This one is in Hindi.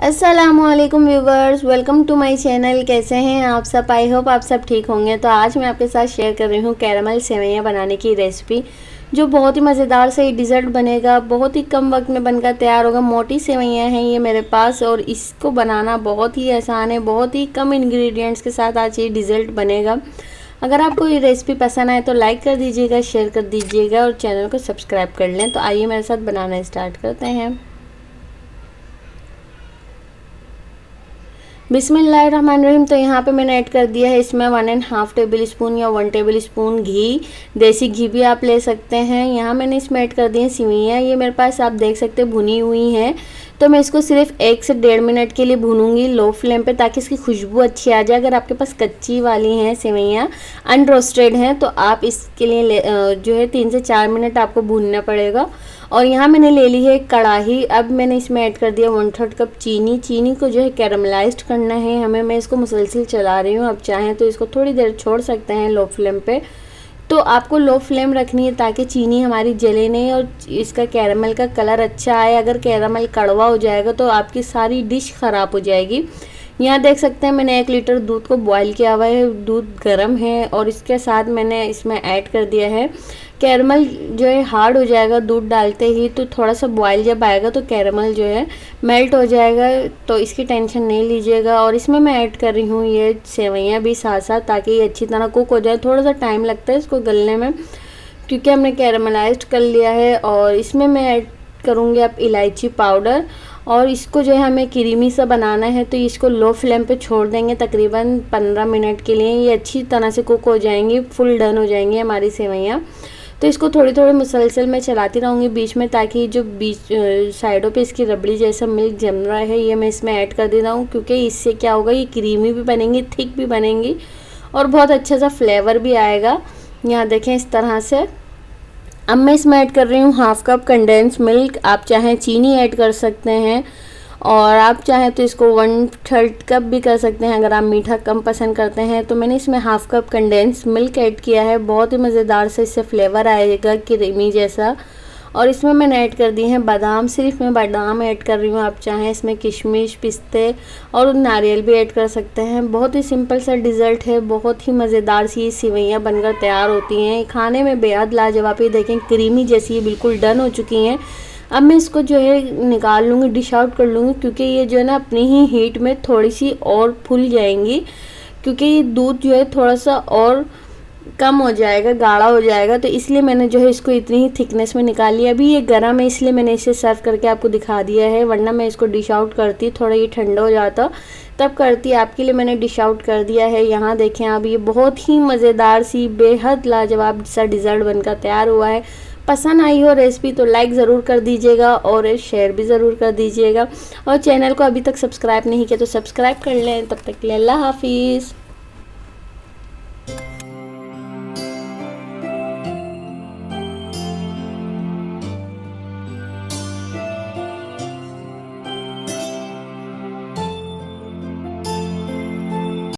अस्सलामुअलैकुम viewers, welcome to my channel. कैसे हैं आप सब? आई होप आप सब ठीक होंगे। तो आज मैं आपके साथ शेयर कर रही हूँ कैरामल सेवइयाँ बनाने की रेसिपी, जो बहुत ही मज़ेदार से ये डिज़र्ट बनेगा। बहुत ही कम वक्त में बनकर तैयार होगा। मोटी सेवइयाँ हैं ये मेरे पास और इसको बनाना बहुत ही आसान है। बहुत ही कम इंग्रेडिएंट्स के साथ आज ये डिज़र्ट बनेगा। अगर आपको ये रेसिपी पसंद आए तो लाइक कर दीजिएगा, शेयर कर दीजिएगा और चैनल को सब्सक्राइब कर लें। तो आइए मेरे साथ बनाना स्टार्ट करते हैं। बिस्मिल्लाहिर्रहमानिर्रहीम। तो यहाँ पे मैंने ऐड कर दिया है इसमें 1.5 टेबल स्पून या 1 टेबल स्पून घी। देसी घी भी आप ले सकते हैं। यहाँ मैंने इसमें ऐड कर दी है सेवइयाँ। ये मेरे पास आप देख सकते हैं भुनी हुई हैं। तो मैं इसको सिर्फ 1 से 1.5 मिनट के लिए भूनूंगी लो फ्लेम पे, ताकि इसकी खुशबू अच्छी आ जाए। अगर आपके पास कच्ची वाली हैं सेवइयाँ, अनरोस्टेड हैं, तो आप इसके लिए जो है 3 से 4 मिनट आपको भूनना पड़ेगा। और यहाँ मैंने ले ली है एक कढ़ाई। अब मैंने इसमें ऐड कर दिया 1/3 कप चीनी। चीनी को जो है कैरमलाइज्ड करना है हमें। मैं इसको मुसलसल चला रही हूँ। आप चाहें तो इसको थोड़ी देर छोड़ सकते हैं लो फ्लेम पे। तो आपको लो फ्लेम रखनी है ताकि चीनी हमारी जले नहीं और इसका कैरमल का कलर अच्छा आए। अगर कैरमल कड़वा हो जाएगा तो आपकी सारी डिश ख़राब हो जाएगी। यहाँ देख सकते हैं मैंने 1 लीटर दूध को बॉईल किया हुआ है। दूध गर्म है और इसके साथ मैंने इसमें ऐड कर दिया है कैरमल। जो है हार्ड हो जाएगा दूध डालते ही, तो थोड़ा सा बॉईल जब आएगा तो कैरमल जो है मेल्ट हो जाएगा। तो इसकी टेंशन नहीं लीजिएगा। और इसमें मैं ऐड कर रही हूँ ये सेवइयाँ भी साथ साथ, ताकि ये अच्छी तरह कुक हो जाए। थोड़ा सा टाइम लगता है इसको गलने में, क्योंकि हमने कैरमलाइज्ड कर लिया है। और इसमें मैं ऐड करूँगी आप इलायची पाउडर। और इसको जो है हमें क्रीमी सा बनाना है, तो इसको लो फ्लेम पे छोड़ देंगे तकरीबन 15 मिनट के लिए। ये अच्छी तरह से कुक हो जाएंगी, फुल डन हो जाएंगी हमारी सेवइयाँ। तो इसको थोड़ी थोड़ी मुसलसल मैं चलाती रहूँगी बीच में, ताकि जो बीच साइडों पे इसकी रबड़ी जैसा मिल्क जम रहा है ये मैं इसमें ऐड कर दे रहा हूँ। क्योंकि इससे क्या होगा, ये क्रीमी भी बनेंगी, थिक भी बनेंगी और बहुत अच्छा सा फ्लेवर भी आएगा। यहाँ देखें इस तरह से। अब मैं इसमें ऐड कर रही हूँ 1/2 कप कंडेंस मिल्क। आप चाहें चीनी ऐड कर सकते हैं और आप चाहें तो इसको 1/3 कप भी कर सकते हैं अगर आप मीठा कम पसंद करते हैं। तो मैंने इसमें 1/2 कप कंडेंस मिल्क ऐड किया है। बहुत ही मज़ेदार से इससे फ्लेवर आएगा क्रीमी जैसा। और इसमें मैंने ऐड कर दिए हैं बादाम। सिर्फ मैं बादाम ऐड कर रही हूँ। आप चाहें इसमें किशमिश, पिस्ते और नारियल भी ऐड कर सकते हैं। बहुत ही सिंपल सा डिज़र्ट है। बहुत ही मज़ेदार सी सेवइयाँ बनकर तैयार होती हैं। खाने में बेहद लाजवाब। ये देखें क्रीमी जैसी ये बिल्कुल डन हो चुकी हैं। अब मैं इसको जो है निकाल लूँगी, डिश आउट कर लूँगी, क्योंकि ये जो है ना अपनी ही हीट में थोड़ी सी और फूल जाएंगी। क्योंकि ये दूध जो है थोड़ा सा और कम हो जाएगा, गाढ़ा हो जाएगा, तो इसलिए मैंने जो है इसको इतनी ही थिकनेस में निकाल लिया। अभी ये गर्म है इसलिए मैंने इसे सर्व करके आपको दिखा दिया है, वरना मैं इसको डिश आउट करती, थोड़ा ये ठंडा हो जाता तब करती। आपके लिए मैंने डिश आउट कर दिया है। यहाँ देखें आप, ये बहुत ही मज़ेदार सी बेहद लाजवाब सा डिज़र्ट बनकर तैयार हुआ है। पसंद आई हो रेसिपी तो लाइक ज़रूर कर दीजिएगा और शेयर भी ज़रूर कर दीजिएगा। और चैनल को अभी तक सब्सक्राइब नहीं किया तो सब्सक्राइब कर लें। तब तक के लिए अल्लाह हाफिज़।